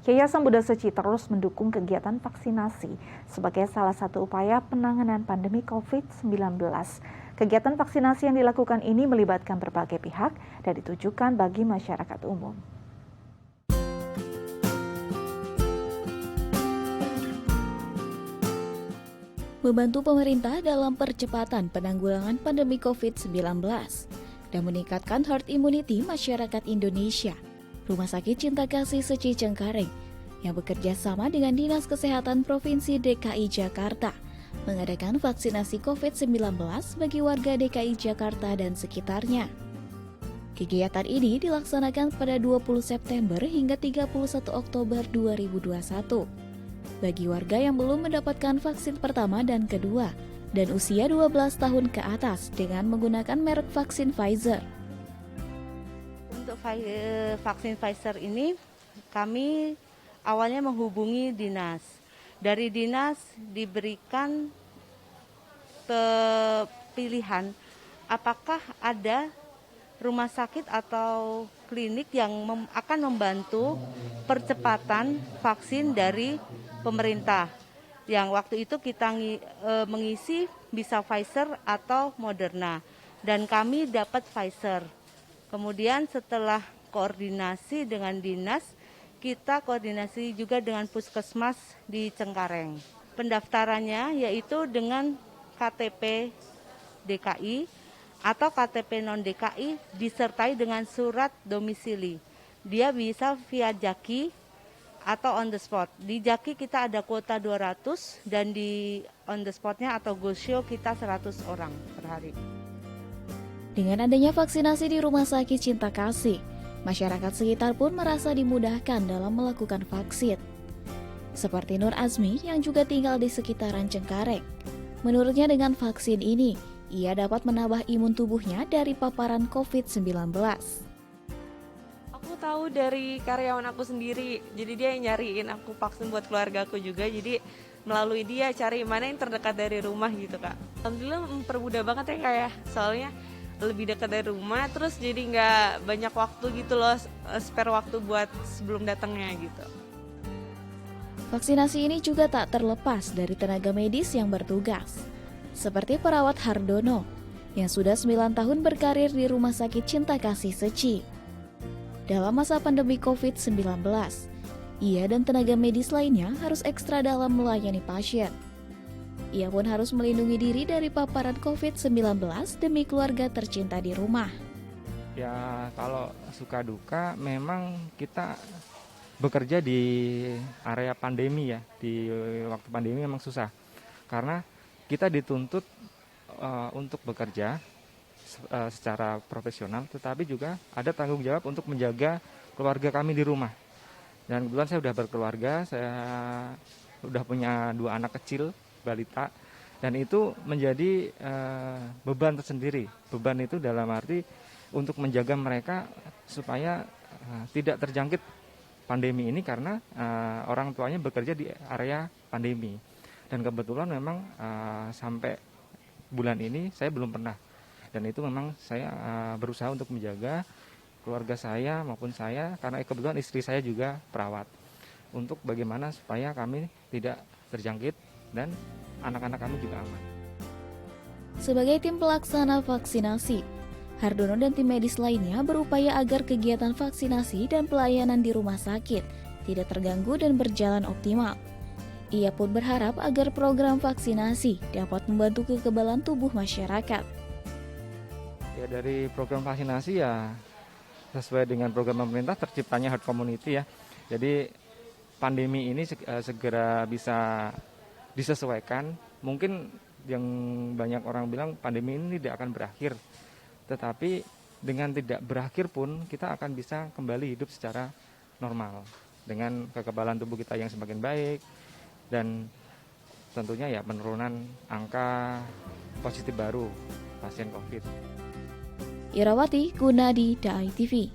Yayasan Buddha Seci terus mendukung kegiatan vaksinasi sebagai salah satu upaya penanganan pandemi COVID-19. Kegiatan vaksinasi yang dilakukan ini melibatkan berbagai pihak dan ditujukan bagi masyarakat umum. Membantu pemerintah dalam percepatan penanggulangan pandemi COVID-19 dan meningkatkan herd immunity masyarakat Indonesia. Rumah Sakit Cinta Kasih Seci Cengkareng yang bekerja sama dengan Dinas Kesehatan Provinsi DKI Jakarta mengadakan vaksinasi COVID-19 bagi warga DKI Jakarta dan sekitarnya. Kegiatan ini dilaksanakan pada 20 September hingga 31 Oktober 2021 bagi warga yang belum mendapatkan vaksin pertama dan kedua dan usia 12 tahun ke atas dengan menggunakan merek vaksin Pfizer. Untuk vaksin Pfizer ini kami awalnya menghubungi dinas. Dari dinas diberikan pilihan apakah ada rumah sakit atau klinik yang akan membantu percepatan vaksin dari pemerintah. Yang waktu itu kita mengisi bisa Pfizer atau Moderna dan kami dapat Pfizer. Kemudian setelah koordinasi dengan dinas, kita koordinasi juga dengan puskesmas di Cengkareng. Pendaftarannya yaitu dengan KTP DKI atau KTP non-DKI disertai dengan surat domisili. Dia bisa via Jaki atau on the spot. Di Jaki kita ada kuota 200 dan di on the spotnya atau go show kita 100 orang per hari. Dengan adanya vaksinasi di Rumah Sakit Cinta Kasih, masyarakat sekitar pun merasa dimudahkan dalam melakukan vaksin. Seperti Nur Azmi yang juga tinggal di sekitaran Cengkareng. Menurutnya dengan vaksin ini, ia dapat menambah imun tubuhnya dari paparan COVID-19. Aku tahu dari karyawan aku sendiri, jadi dia yang nyariin aku vaksin buat keluarga aku juga, jadi melalui dia cari mana yang terdekat dari rumah gitu Kak. Alhamdulillah mempermudah banget ya Kak ya, soalnya lebih dekat dari rumah, terus jadi nggak banyak waktu gitu loh, spare waktu buat sebelum datangnya gitu. Vaksinasi ini juga tak terlepas dari tenaga medis yang bertugas. Seperti perawat Hardono, yang sudah 9 tahun berkarir di Rumah Sakit Cinta Kasih Seci. Dalam masa pandemi COVID-19, ia dan tenaga medis lainnya harus ekstra dalam melayani pasien. Ia pun harus melindungi diri dari paparan COVID-19 demi keluarga tercinta di rumah. Ya kalau suka duka memang kita bekerja di area pandemi ya. Di waktu pandemi memang susah. Karena kita dituntut untuk bekerja secara profesional, tetapi juga ada tanggung jawab untuk menjaga keluarga kami di rumah. Dan kebetulan saya sudah berkeluarga, saya sudah punya 2 anak kecil, balita, dan itu menjadi beban tersendiri. Beban itu dalam arti untuk menjaga mereka supaya tidak terjangkit pandemi ini karena orang tuanya bekerja di area pandemi. Dan kebetulan memang sampai bulan ini saya belum pernah. Dan itu memang saya berusaha untuk menjaga keluarga saya maupun saya, karena kebetulan istri saya juga perawat. Untuk bagaimana supaya kami tidak terjangkit dan anak-anak kami juga aman. Sebagai tim pelaksana vaksinasi, Hardono dan tim medis lainnya berupaya agar kegiatan vaksinasi dan pelayanan di rumah sakit tidak terganggu dan berjalan optimal. Ia pun berharap agar program vaksinasi dapat membantu kekebalan tubuh masyarakat. Ya, dari program vaksinasi ya sesuai dengan program pemerintah terciptanya herd community ya. Jadi pandemi ini segera bisa disesuaikan. Mungkin yang banyak orang bilang pandemi ini tidak akan berakhir. Tetapi dengan tidak berakhir pun kita akan bisa kembali hidup secara normal. Dengan kekebalan tubuh kita yang semakin baik. Dan tentunya ya penurunan angka positif baru pasien COVID. Irawati Gunadi, DAI TV.